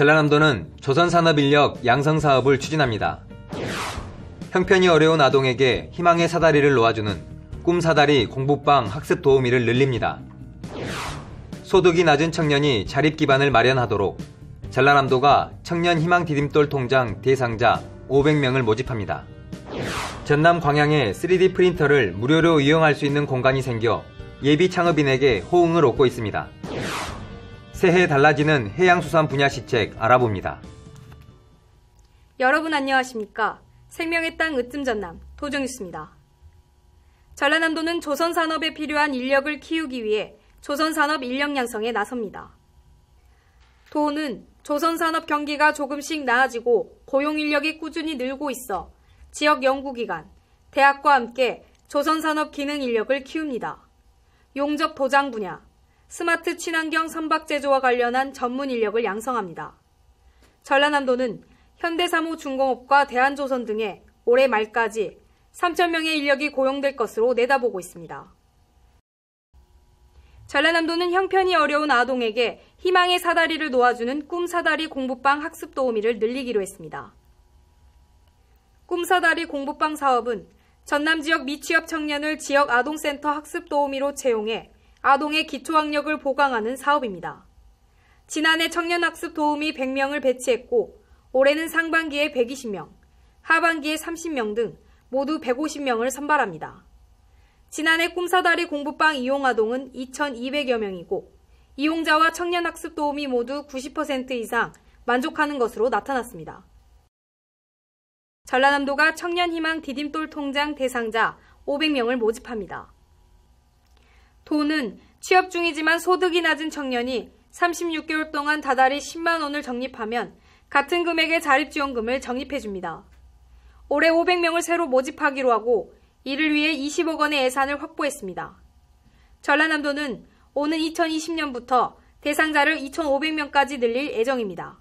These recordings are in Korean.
전라남도는 조선산업인력 양성사업을 추진합니다. 형편이 어려운 아동에게 희망의 사다리를 놓아주는 꿈사다리 공부방 학습 도우미를 늘립니다. 소득이 낮은 청년이 자립 기반을 마련하도록 전라남도가 청년 희망 디딤돌 통장 대상자 500명을 모집합니다. 전남 광양에 3D 프린터를 무료로 이용할 수 있는 공간이 생겨 예비 창업인에게 호응을 얻고 있습니다. 새해 달라지는 해양수산 분야 시책 알아봅니다. 여러분 안녕하십니까? 생명의 땅 으뜸 전남 도정뉴스입니다. 전라남도는 조선산업에 필요한 인력을 키우기 위해 조선산업 인력 양성에 나섭니다. 도는 조선산업 경기가 조금씩 나아지고 고용 인력이 꾸준히 늘고 있어 지역 연구기관, 대학과 함께 조선산업 기능 인력을 키웁니다. 용접 도장 분야, 스마트 친환경 선박 제조와 관련한 전문 인력을 양성합니다. 전라남도는 현대사무중공업과 대한조선 등에 올해 말까지 3,000명의 인력이 고용될 것으로 내다보고 있습니다. 전라남도는 형편이 어려운 아동에게 희망의 사다리를 놓아주는 꿈사다리 공부방 학습 도우미를 늘리기로 했습니다. 꿈사다리 공부방 사업은 전남 지역 미취업 청년을 지역 아동센터 학습 도우미로 채용해 아동의 기초학력을 보강하는 사업입니다. 지난해 청년학습 도우미 100명을 배치했고 올해는 상반기에 120명, 하반기에 30명 등 모두 150명을 선발합니다. 지난해 꿈사다리 공부방 이용 아동은 2,200여 명이고 이용자와 청년학습 도우미 모두 90% 이상 만족하는 것으로 나타났습니다. 전라남도가 청년희망 디딤돌 통장 대상자 500명을 모집합니다. 도는 취업 중이지만 소득이 낮은 청년이 36개월 동안 다달이 10만 원을 적립하면 같은 금액의 자립지원금을 적립해줍니다. 올해 500명을 새로 모집하기로 하고 이를 위해 20억 원의 예산을 확보했습니다. 전라남도는 오는 2020년부터 대상자를 2,500명까지 늘릴 예정입니다.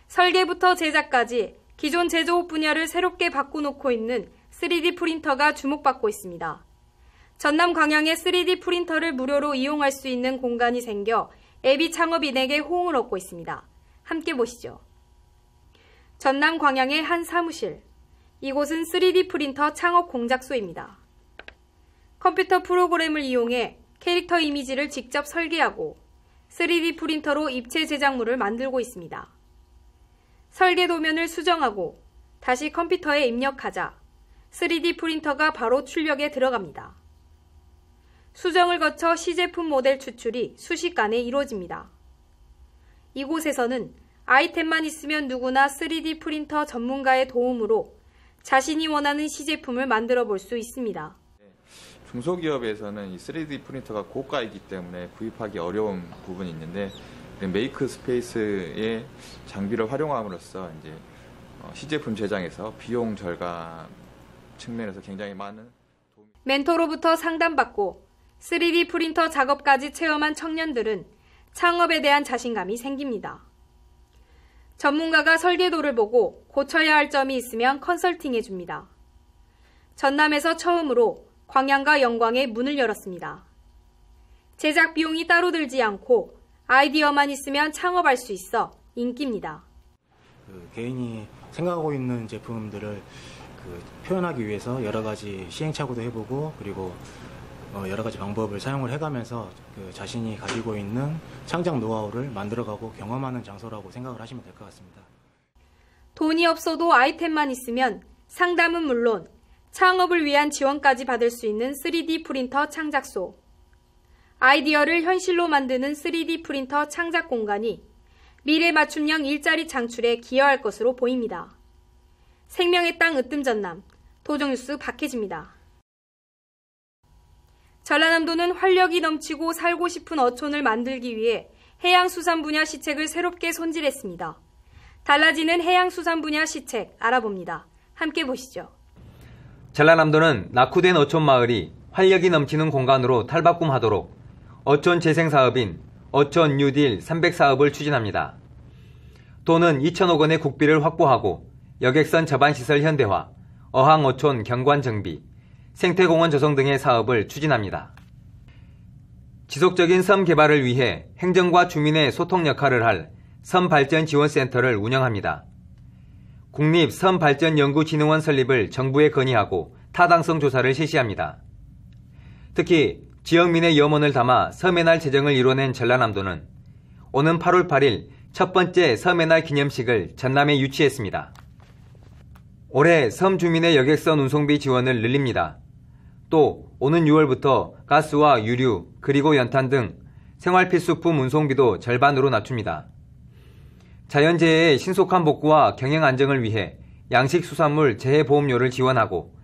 설계부터 제작까지 기존 제조업 분야를 새롭게 바꿔놓고 있는 3D 프린터가 주목받고 있습니다. 전남 광양에 3D 프린터를 무료로 이용할 수 있는 공간이 생겨 예비 창업인에게 호응을 얻고 있습니다. 함께 보시죠. 전남 광양의 한 사무실. 이곳은 3D 프린터 창업 공작소입니다. 컴퓨터 프로그램을 이용해 캐릭터 이미지를 직접 설계하고 3D 프린터로 입체 제작물을 만들고 있습니다. 설계 도면을 수정하고 다시 컴퓨터에 입력하자 3D 프린터가 바로 출력에 들어갑니다. 수정을 거쳐 시제품 모델 추출이 순식간에 이루어집니다. 이곳에서는 아이템만 있으면 누구나 3D 프린터 전문가의 도움으로 자신이 원하는 시제품을 만들어 볼 수 있습니다. 중소기업에서는 이 3D 프린터가 고가이기 때문에 구입하기 어려운 부분이 있는데 메이크 스페이스의 장비를 활용함으로써 이제 시제품 제작에서 비용 절감 측면에서 굉장히 많은 도움이... 멘토로부터 상담받고 3D 프린터 작업까지 체험한 청년들은 창업에 대한 자신감이 생깁니다. 전문가가 설계도를 보고 고쳐야 할 점이 있으면 컨설팅해줍니다. 전남에서 처음으로 광양과 영광에 문을 열었습니다. 제작 비용이 따로 들지 않고 아이디어만 있으면 창업할 수 있어 인기입니다. 개인이 생각하고 있는 제품들을 표현하기 위해서 여러 가지 시행착오도 해보고 그리고 여러 가지 방법을 사용을 해가면서 자신이 가지고 있는 창작 노하우를 만들어가고 경험하는 장소라고 생각을 하시면 될 것 같습니다. 돈이 없어도 아이템만 있으면 상담은 물론 창업을 위한 지원까지 받을 수 있는 3D 프린터 창작소. 아이디어를 현실로 만드는 3D 프린터 창작 공간이 미래 맞춤형 일자리 창출에 기여할 것으로 보입니다. 생명의 땅 으뜸 전남 도정뉴스 박혜지입니다. 전라남도는 활력이 넘치고 살고 싶은 어촌을 만들기 위해 해양수산 분야 시책을 새롭게 손질했습니다. 달라지는 해양수산 분야 시책 알아봅니다. 함께 보시죠. 전라남도는 낙후된 어촌 마을이 활력이 넘치는 공간으로 탈바꿈하도록 어촌 재생사업인 어촌 뉴딜 300사업을 추진합니다. 도는 2천억 원의 국비를 확보하고 여객선 저반시설 현대화, 어항어촌 경관 정비, 생태공원 조성 등의 사업을 추진합니다. 지속적인 섬 개발을 위해 행정과 주민의 소통 역할을 할 섬발전지원센터를 운영합니다. 국립섬발전연구진흥원 설립을 정부에 건의하고 타당성 조사를 실시합니다. 특히 지역민의 염원을 담아 섬의 날 제정을 이뤄낸 전라남도는 오는 8월 8일 첫 번째 섬의 날 기념식을 전남에 유치했습니다. 올해 섬 주민의 여객선 운송비 지원을 늘립니다. 또 오는 6월부터 가스와 유류 그리고 연탄 등 생활필수품 운송비도 절반으로 낮춥니다. 자연재해의 신속한 복구와 경영 안정을 위해 양식수산물 재해보험료를 지원하고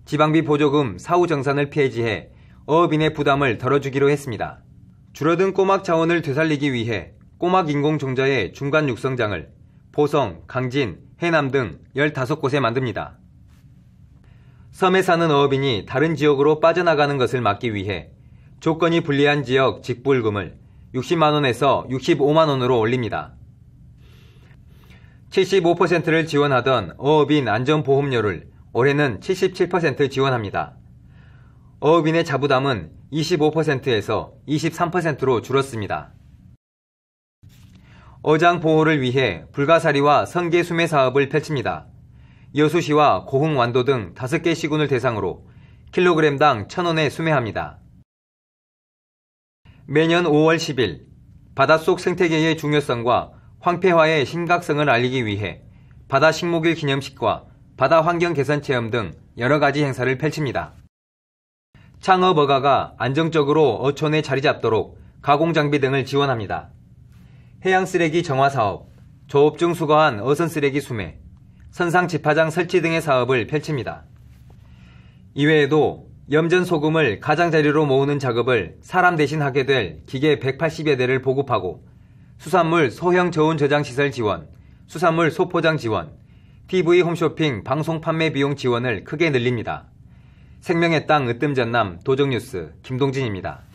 지방비 보조금 사후 정산을 폐지해 어업인의 부담을 덜어주기로 했습니다. 줄어든 꼬막 자원을 되살리기 위해 꼬막 인공종자의 중간 육성장을 보성, 강진, 해남 등 15곳에 만듭니다. 섬에 사는 어업인이 다른 지역으로 빠져나가는 것을 막기 위해 조건이 불리한 지역 직불금을 60만원에서 65만원으로 올립니다. 75%를 지원하던 어업인 안전보험료를 올해는 77% 지원합니다. 어업인의 자부담은 25%에서 23%로 줄었습니다. 어장 보호를 위해 불가사리와 성게 수매 사업을 펼칩니다. 여수시와 고흥 완도 등 5개 시군을 대상으로 킬로그램당 1,000원에 수매합니다. 매년 5월 10일 바닷속 생태계의 중요성과 황폐화의 심각성을 알리기 위해 바다 식목일 기념식과 바다 환경 개선 체험 등 여러 가지 행사를 펼칩니다. 창업어가가 안정적으로 어촌에 자리 잡도록 가공장비 등을 지원합니다. 해양쓰레기 정화사업, 조업중 수거한 어선쓰레기 수매, 선상집화장 설치 등의 사업을 펼칩니다. 이외에도 염전소금을 가장자리로 모으는 작업을 사람 대신 하게 될 기계 180여 대를 보급하고 수산물 소형 저온 저장시설 지원, 수산물 소포장 지원, TV 홈쇼핑 방송 판매 비용 지원을 크게 늘립니다. 생명의 땅 으뜸전남 도정뉴스 김동진입니다.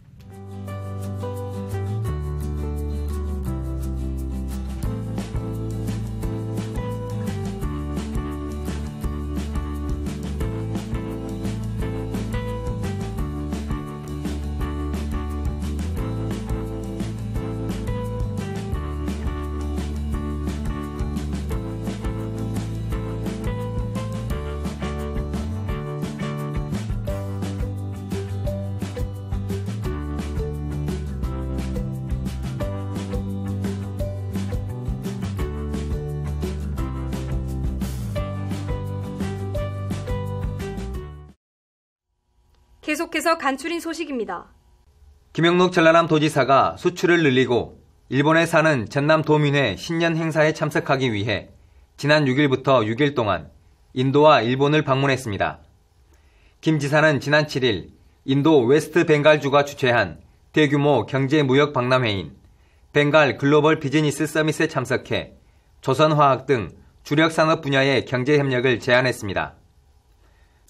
계속해서 간추린 소식입니다. 김영록 전라남 도지사가 수출을 늘리고 일본에 사는 전남 도민회 신년 행사에 참석하기 위해 지난 6일부터 6일 동안 인도와 일본을 방문했습니다. 김 지사는 지난 7일 인도 웨스트 벵갈주가 주최한 대규모 경제무역 박람회인 벵갈 글로벌 비즈니스 서밋에 참석해 조선화학 등 주력 산업 분야의 경제협력을 제안했습니다.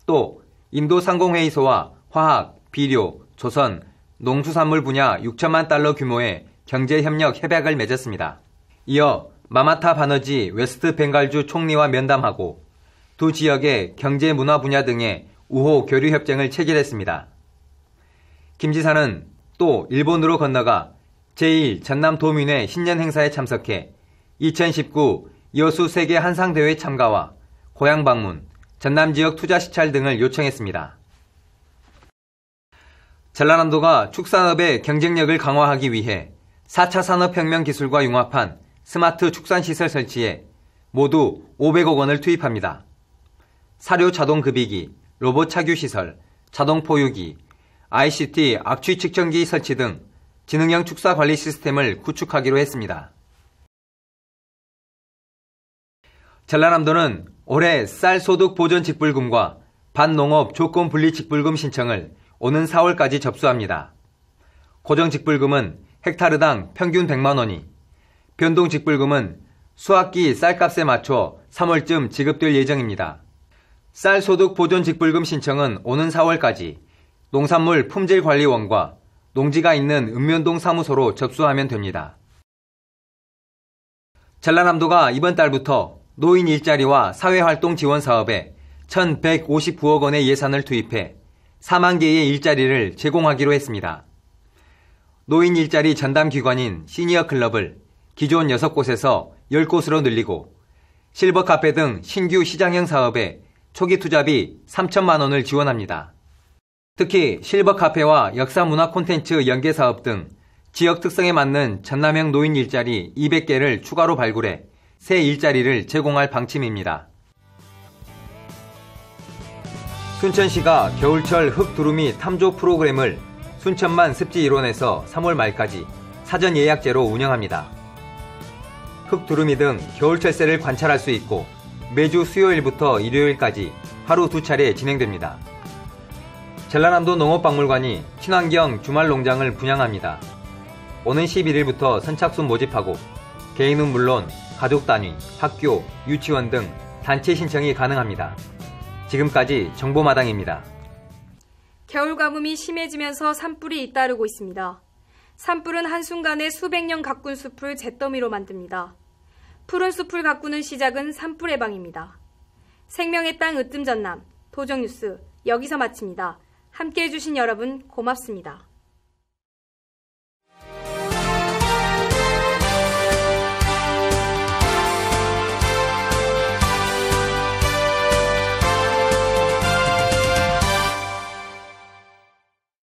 또 인도 상공회의소와 화학, 비료, 조선, 농수산물 분야 6천만 달러 규모의 경제협력 협약을 맺었습니다. 이어 마마타 바너지 웨스트 벵갈주 총리와 면담하고 두 지역의 경제 문화 분야 등의 우호 교류 협정을 체결했습니다. 김 지사는 또 일본으로 건너가 제1 전남 도민회 신년 행사에 참석해 2019 여수 세계 한상대회 참가와 고향 방문, 전남 지역 투자 시찰 등을 요청했습니다. 전라남도가 축산업의 경쟁력을 강화하기 위해 4차 산업혁명 기술과 융합한 스마트 축산시설 설치에 모두 500억 원을 투입합니다. 사료 자동급이기, 로봇 착유시설, 자동포유기, ICT 악취 측정기 설치 등 지능형 축사 관리 시스템을 구축하기로 했습니다. 전라남도는 올해 쌀 소득 보전 직불금과 반농업 조건 분리 직불금 신청을 오는 4월까지 접수합니다. 고정 직불금은 헥타르당 평균 100만 원이, 변동 직불금은 수확기 쌀값에 맞춰 3월쯤 지급될 예정입니다. 쌀 소득 보전 직불금 신청은 오는 4월까지 농산물 품질관리원과 농지가 있는 읍면동 사무소로 접수하면 됩니다. 전라남도가 이번 달부터 노인 일자리와 사회활동 지원 사업에 1,159억 원의 예산을 투입해 4만 개의 일자리를 제공하기로 했습니다. 노인 일자리 전담 기관인 시니어 클럽을 기존 6곳에서 10곳으로 늘리고 실버 카페 등 신규 시장형 사업에 초기 투자비 3천만 원을 지원합니다. 특히 실버 카페와 역사 문화 콘텐츠 연계 사업 등 지역 특성에 맞는 전남형 노인 일자리 200개를 추가로 발굴해 새 일자리를 제공할 방침입니다. 순천시가 겨울철 흙두루미 탐조 프로그램을 순천만 습지 일원에서 3월 말까지 사전 예약제로 운영합니다. 흙두루미 등 겨울철새를 관찰할 수 있고 매주 수요일부터 일요일까지 하루 2차례 진행됩니다. 전라남도 농업박물관이 친환경 주말 농장을 분양합니다. 오는 11일부터 선착순 모집하고 개인은 물론 가족 단위, 학교, 유치원 등 단체 신청이 가능합니다. 지금까지 정보마당입니다. 겨울 가뭄이 심해지면서 산불이 잇따르고 있습니다. 산불은 한순간에 수백 년 가꾼 숲을 잿더미로 만듭니다. 푸른 숲을 가꾸는 시작은 산불 예방입니다. 생명의 땅 으뜸 전남 도정뉴스 여기서 마칩니다. 함께해 주신 여러분 고맙습니다.